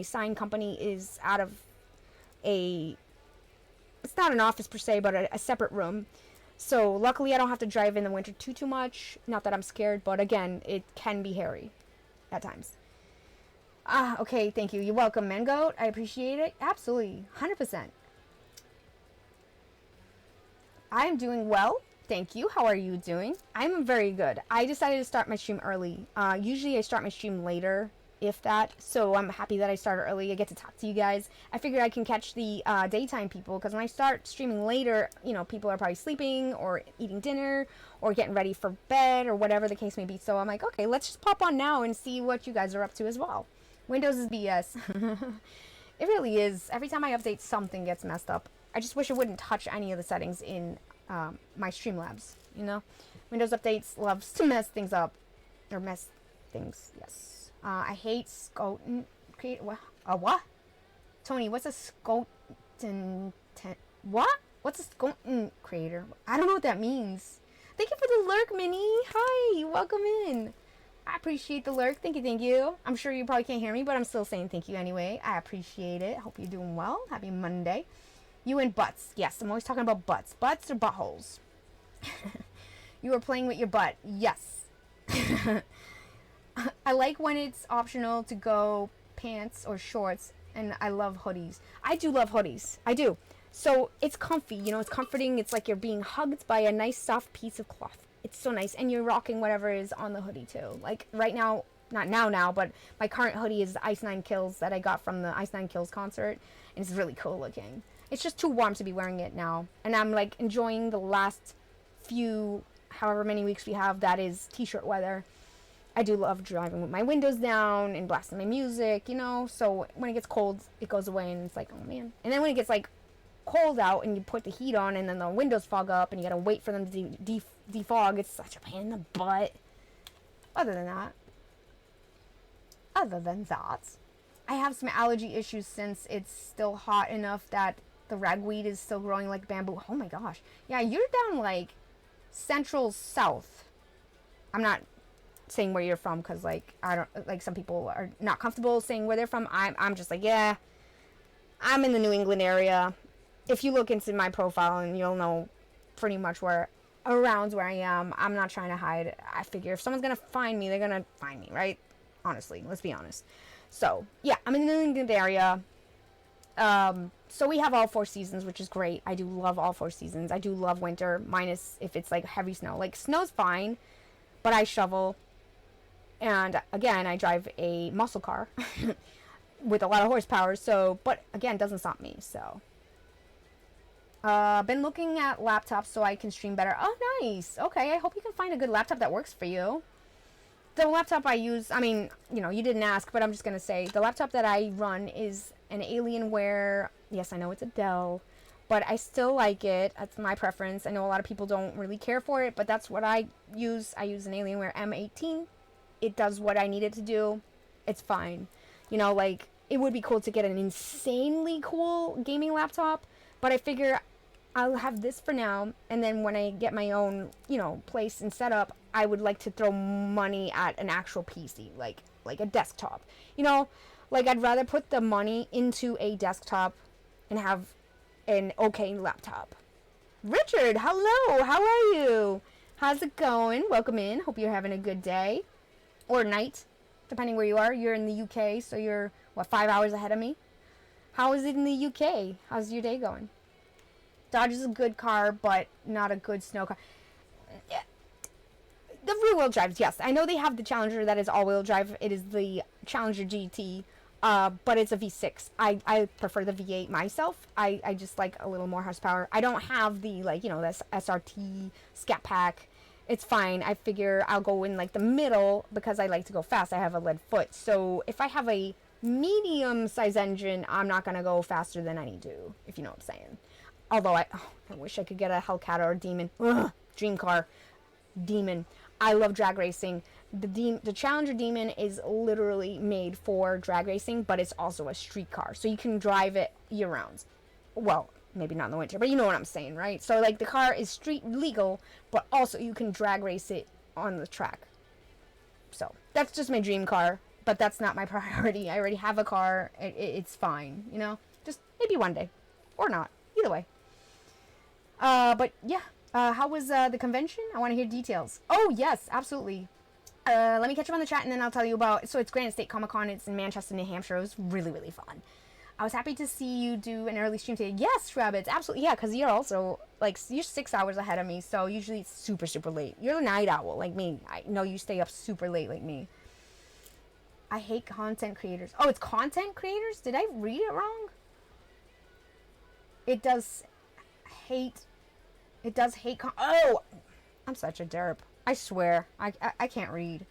sign company is out of a, it's not an office per se, but a separate room. So luckily I don't have to drive in the winter too much. Not that I'm scared, but again, it can be hairy at times. Okay, thank you. You're welcome, Mangoat. I appreciate it. Absolutely. 100%. I'm doing well. Thank you. How are you doing? I'm very good. I decided to start my stream early. Usually I start my stream later, if that. So I'm happy that I started early. I get to talk to you guys. I figure I can catch the daytime people, because when I start streaming later, you know, people are probably sleeping or eating dinner or getting ready for bed or whatever the case may be. So I'm like, okay, let's just pop on now and see what you guys are up to as well. Windows is BS. It really is. Every time I update, something gets messed up. I just wish it wouldn't touch any of the settings in my Streamlabs, you know? Windows updates loves to mess things up. Or mess things, yes. I hate Scotin create what? Tony, what's a Scotin what? What's a Scotin creator? I don't know what that means. Thank you for the lurk, Minnie. Hi, welcome in. I appreciate the lurk. Thank you, thank you. I'm sure you probably can't hear me, but I'm still saying thank you anyway. I appreciate it. Hope you're doing well. Happy Monday. You and butts. Yes, I'm always talking about butts. Butts or buttholes? You are playing with your butt. Yes. I like when it's optional to go pants or shorts, and I love hoodies. I do love hoodies. I do. So it's comfy, you know, it's comforting. It's like you're being hugged by a nice soft piece of cloth. It's so nice. And you're rocking whatever is on the hoodie too. Like right now, not now, but my current hoodie is Ice Nine Kills that I got from the Ice Nine Kills concert. And it's really cool looking. It's just too warm to be wearing it now. And I'm like enjoying the last few, however many weeks we have, that is t-shirt weather. I do love driving with my windows down and blasting my music, you know. So when it gets cold, it goes away and it's like, oh man. And then when it gets like cold out and you put the heat on and then the windows fog up and you gotta wait for them to defog, it's such a pain in the butt. Other than that, I have some allergy issues since it's still hot enough that the ragweed is still growing like bamboo. Oh my gosh. Yeah, you're down like central south. I'm not saying where you're from because like I don't, like some people are not comfortable saying where they're from. I'm just like, yeah, I'm in the New England area. If you look into my profile and you'll know pretty much where around where I am. I'm not trying to hide. I figure if someone's gonna find me, they're gonna find me, right? Honestly, let's be honest. So yeah, I'm in the New England area. So we have all 4 seasons, which is great. I do love all 4 seasons. I do love winter, minus if it's like heavy snow. Like snow's fine, but I shovel. And again, I drive a muscle car with a lot of horsepower. So, but again, it doesn't stop me. So, been looking at laptops so I can stream better. Oh, nice. Okay, I hope you can find a good laptop that works for you. The laptop I use, I mean, you know, you didn't ask, but I'm just gonna say the laptop that I run is an Alienware. Yes, I know it's a Dell, but I still like it. That's my preference. I know a lot of people don't really care for it, but that's what I use. I use an Alienware M18. It does what I need it to do. It's fine. You know, like, it would be cool to get an insanely cool gaming laptop, but I figure I'll have this for now, and then when I get my own, you know, place and setup, I would like to throw money at an actual PC, like a desktop. You know, like I'd rather put the money into a desktop and have an okay laptop. Richard, hello, how are you? How's it going? Welcome in. Hope you're having a good day. Or night, depending where you are. You're in the UK, so you're, what, 5 hours ahead of me? How is it in the UK? How's your day going? Dodge is a good car, but not a good snow car. Yeah. The rear-wheel drives, yes. I know they have the Challenger that is all-wheel drive. It is the Challenger GT, but it's a V6. I prefer the V8 myself. I just like a little more horsepower. I don't have the, like, you know, this SRT Scat Pack. It's fine. I figure I'll go in, like, the middle because I like to go fast. I have a lead foot. So if I have a medium-size engine, I'm not going to go faster than I need to, if you know what I'm saying. Although I wish I could get a Hellcat or a Demon. Ugh, dream car. Demon. I love drag racing. The Challenger Demon is literally made for drag racing, but it's also a street car. So you can drive it year round. Well, maybe not in the winter, but you know what I'm saying, right? So like the car is street legal, but also you can drag race it on the track. So that's just my dream car. but that's not my priority. I already have a car. It's fine, you know? Just maybe one day. Or not. Either way. But yeah. How was the convention? I want to hear details. Oh, yes, absolutely. Let me catch up on the chat and then I'll tell you about... So it's Granite State Comic Con. It's in Manchester, New Hampshire. It was really, really fun. I was happy to see you do an early stream today. Yes, Rabbits, absolutely. Yeah, because you're also, like, you're 6 hours ahead of me, so usually it's super, super late. You're a night owl, like me. I know you stay up super late like me. I hate content creators. Oh, it's content creators? Did I read it wrong? It does hate... It does hate... Oh! I'm such a derp. I swear. I can't read.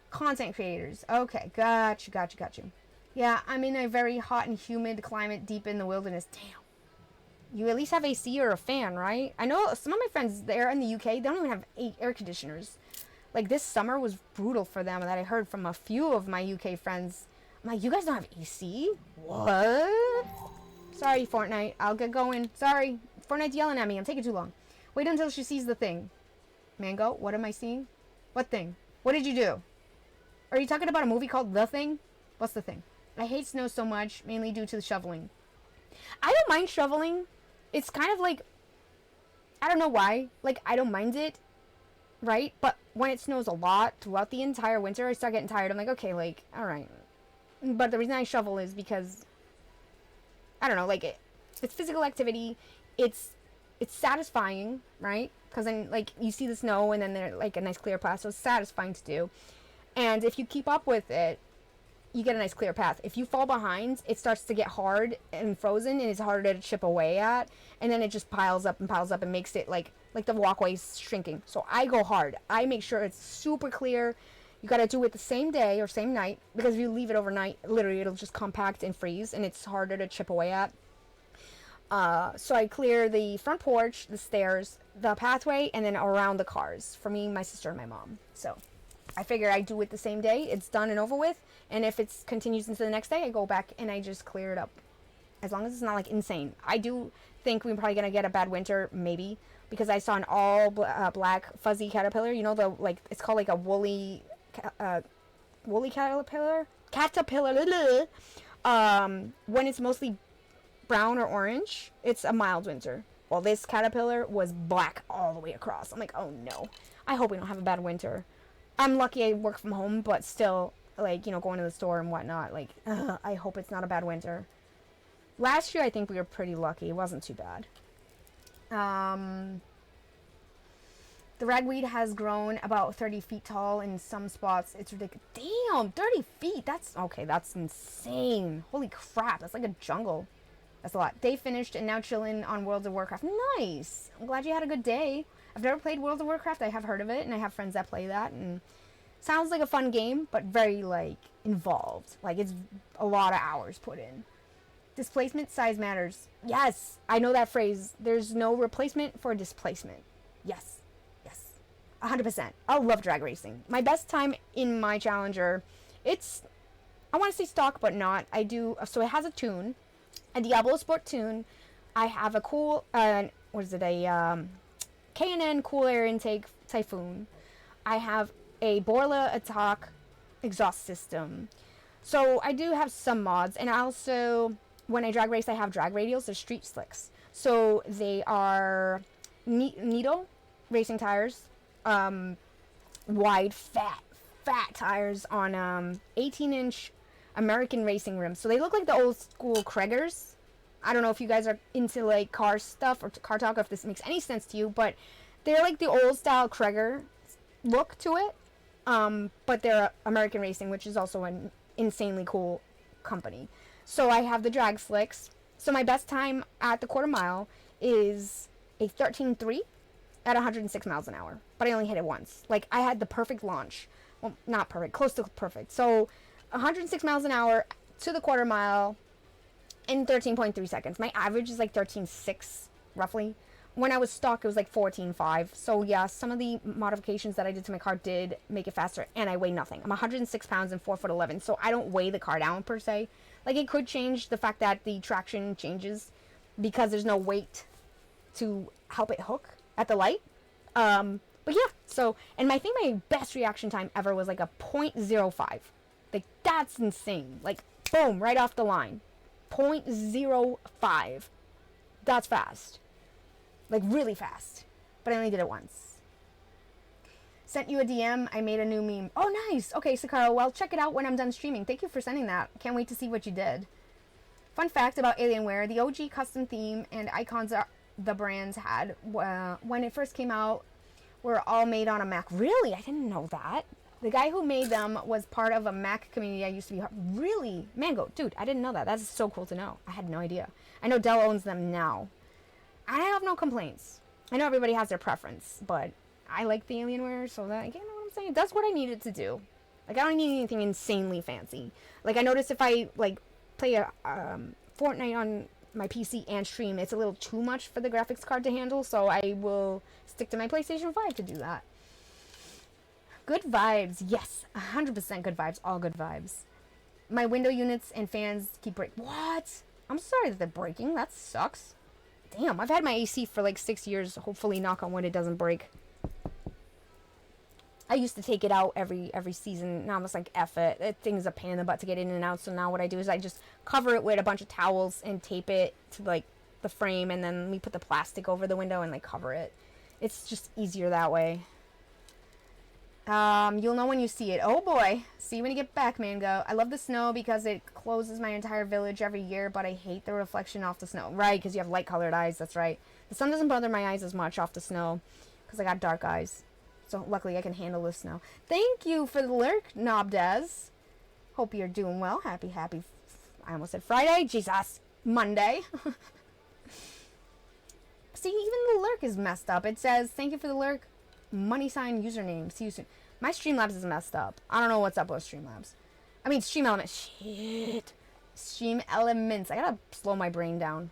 Content creators. Okay, gotcha. Yeah, I'm in a very hot and humid climate deep in the wilderness. Damn. You at least have AC or a fan, right? I know some of my friends there in the UK, they don't even have air conditioners. Like, this summer was brutal for them that I heard from a few of my UK friends. I'm like, you guys don't have AC? What? Sorry, Fortnite. I'll get going. Sorry. Fortnite's yelling at me. I'm taking too long. Wait until she sees the thing. Mango, what am I seeing? What thing? What did you do? Are you talking about a movie called The Thing? What's the thing? I hate snow so much, mainly due to the shoveling. I don't mind shoveling. It's kind of like, I don't know why. Like, I don't mind it, right? But when it snows a lot throughout the entire winter, I start getting tired. I'm like, okay, like, all right. But the reason I shovel is because, I don't know, like, it's physical activity. It's satisfying, right? Because then, like, you see the snow and then there's, like, a nice clear path. So it's satisfying to do. And if you keep up with it, you get a nice clear path. If you fall behind, it starts to get hard and frozen and it's harder to chip away at. And then it just piles up and makes it like the walkway's shrinking. So I go hard. I make sure it's super clear. You got to do it the same day or same night, because if you leave it overnight, literally it'll just compact and freeze and it's harder to chip away at. So I clear the front porch, the stairs, the pathway, and then around the cars for me, my sister, and my mom. So I figure I do it the same day. It's done and over with. And if it continues into the next day, I go back and I just clear it up. As long as it's not, like, insane. I do think we're probably going to get a bad winter, maybe, because I saw an all black fuzzy caterpillar. You know, it's called, like, a woolly caterpillar? Caterpillar. When it's mostly brown or orange, it's a mild winter. Well, this caterpillar was black all the way across. I'm like, oh, no. I hope we don't have a bad winter. I'm lucky I work from home, but still, like, you know, going to the store and whatnot, like, I hope it's not a bad winter. Last year, I think we were pretty lucky. It wasn't too bad. The ragweed has grown about 30 feet tall in some spots. It's ridiculous. Damn, 30 feet. That's insane. Holy crap. That's like a jungle. That's a lot. Day finished and now chilling on World of Warcraft. Nice. I'm glad you had a good day. I've never played World of Warcraft. I have heard of it, and I have friends that play that, and sounds like a fun game, but very, like, involved. Like, it's a lot of hours put in. Displacement size matters. Yes, I know that phrase. There's no replacement for displacement. Yes. 100%. I love drag racing. My best time in my Challenger, it's, I want to say stock, but not. I do, so it has a tune, a Diablo Sport tune. I have a cool, K&N Cool Air Intake Typhoon. I have a Borla Attack exhaust system. So I do have some mods, and I also, when I drag race, I have drag radials. They're street slicks. So they are needle racing tires, wide, fat tires on 18-inch American racing rims. So they look like the old school Craigers. I don't know if you guys are into, like, car stuff or car talk, or if this makes any sense to you, but they're like the old style Craiger look to it. But they're American racing, which is also an insanely cool company. So I have the drag slicks. So my best time at the quarter mile is a 13.3 at 106 miles an hour. But I only hit it once. Like, I had the perfect launch. Well, not perfect, close to perfect. So 106 miles an hour to the quarter mile in 13.3 seconds. My average is like 13.6, roughly. When I was stock, it was like 14.5. So yeah, some of the modifications that I did to my car did make it faster, and I weigh nothing. I'm 106 pounds and 4'11", so I don't weigh the car down per se. Like, it could change the fact that the traction changes because there's no weight to help it hook at the light. But yeah, so, and I think my best reaction time ever was like a .05. Like, that's insane. Like, boom, right off the line. 0.05. That's fast. Like, really fast. But I only did it once. Sent you a DM. I made a new meme. Oh, nice. Okay, Sakaro. Well, check it out when I'm done streaming. Thank you for sending that. Can't wait to see what you did. Fun fact about Alienware. The OG custom theme and icons the brands had when it first came out were all made on a Mac. Really? I didn't know that. The guy who made them was part of a Mac community I used to be. Really? Mango. Dude, I didn't know that. That's so cool to know. I had no idea. I know Dell owns them now. I have no complaints. I know everybody has their preference, but I like the Alienware, so that, you know what I'm saying? It does what I need it to do. Like, I don't need anything insanely fancy. Like, I noticed if I, like, play a Fortnite on my PC and stream, it's a little too much for the graphics card to handle, so I will stick to my PlayStation 5 to do that. Good vibes. Yes, 100% good vibes. All good vibes. My window units and fans keep breaking. What? I'm sorry that they're breaking. That sucks. Damn, I've had my AC for like 6 years. Hopefully, knock on wood, it doesn't break. I used to take it out every season. Now I'm just like, F it. That thing's a pain in the butt to get in and out. So now what I do is I just cover it with a bunch of towels and tape it to like the frame, and then we put the plastic over the window and like cover it. It's just easier that way. You'll know when you see it. Oh boy. See you when you get back, Mango. I love the snow because it closes my entire village every year, but I hate the reflection off the snow. Right, because you have light-colored eyes. That's right. The sun doesn't bother my eyes as much off the snow because I got dark eyes. So luckily I can handle the snow. Thank you for the lurk, Nobdez. Hope you're doing well. Happy, I almost said Friday. Jesus. Monday. See, even the lurk is messed up. It says, thank you for the lurk. Money sign username. See you soon. My Streamlabs is messed up. I don't know what's up with Streamlabs. I mean, Stream Elements. Shit. Stream Elements. I gotta slow my brain down.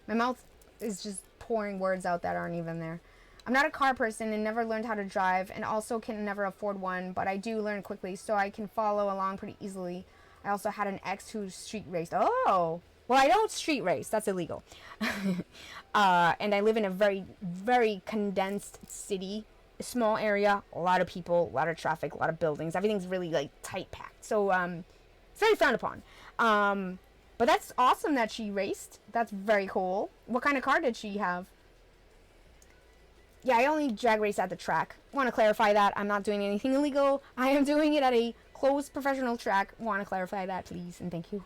My mouth is just pouring words out that aren't even there. I'm not a car person and never learned how to drive, and also can never afford one, but I do learn quickly, so I can follow along pretty easily. I also had an ex who street raced. Oh! Well, I don't street race. That's illegal. And I live in a very, very condensed city. A small area, a lot of people, a lot of traffic, a lot of buildings. Everything's really, like, tight packed. So, it's very frowned upon. But that's awesome that she raced. That's very cool. What kind of car did she have? Yeah, I only drag race at the track. Want to clarify that. I'm not doing anything illegal. I am doing it at a closed professional track. Want to clarify that, please, and thank you.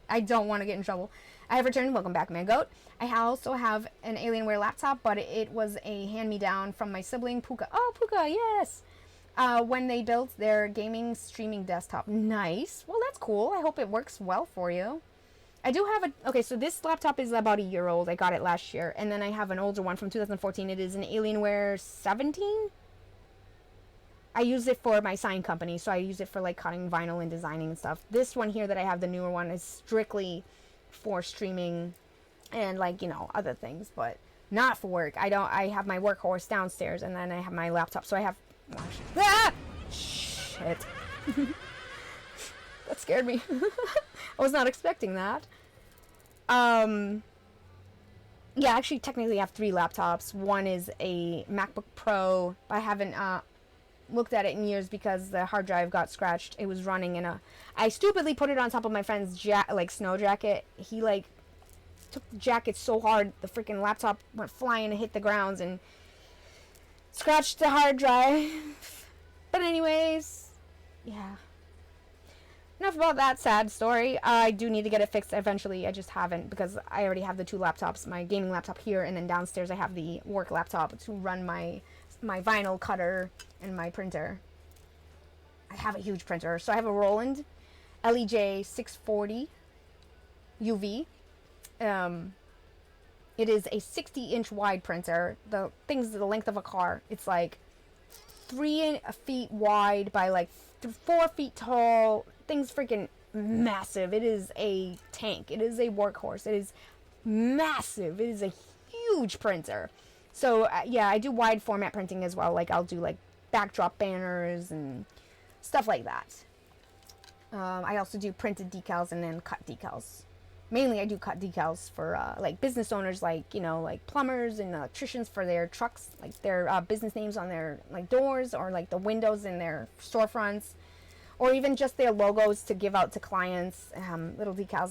I don't want to get in trouble. I have returned. Welcome back, Mangoat. I also have an Alienware laptop, but it was a hand-me-down from my sibling, Puka. Oh, Puka, yes! When they built their gaming streaming desktop. Nice. Well, that's cool. I hope it works well for you. I do have a... Okay, so this laptop is about a year old. I got it last year. And then I have an older one from 2014. It is an Alienware 17? I use it for my sign company, so I use it for, like, cutting vinyl and designing and stuff. This one here that I have, the newer one, is strictly for streaming and, like, you know, other things, but not for work. I have my workhorse downstairs, and then I have my laptop, so I have... Ah! Shit. That scared me. I was not expecting that. Yeah, actually, technically I have 3 laptops. One is a MacBook Pro, but I haven't looked at it in years because the hard drive got scratched. It was running in a... I stupidly put it on top of my friend's snow jacket. He, like, took the jacket so hard, the freaking laptop went flying and hit the grounds and scratched the hard drive. But anyways, yeah. Enough about that sad story. I do need to get it fixed eventually. I just haven't because I already have the 2 laptops. My gaming laptop here, and then downstairs I have the work laptop to run my vinyl cutter and my printer. I have a huge printer. So I have a Roland LEJ 640 UV. It is a 60-inch wide printer. The thing's the length of a car. It's like 3 feet wide by like 4 feet tall. Thing's freaking massive. It is a tank. It is a workhorse. It is massive. It is a huge printer. So yeah, I do wide format printing as well. Like I'll do like backdrop banners and stuff like that. I also do printed decals and then cut decals. Mainly I do cut decals for like business owners, like, you know, like plumbers and electricians for their trucks, like their business names on their like doors or like the windows in their storefronts. or even just their logos to give out to clients, little decals and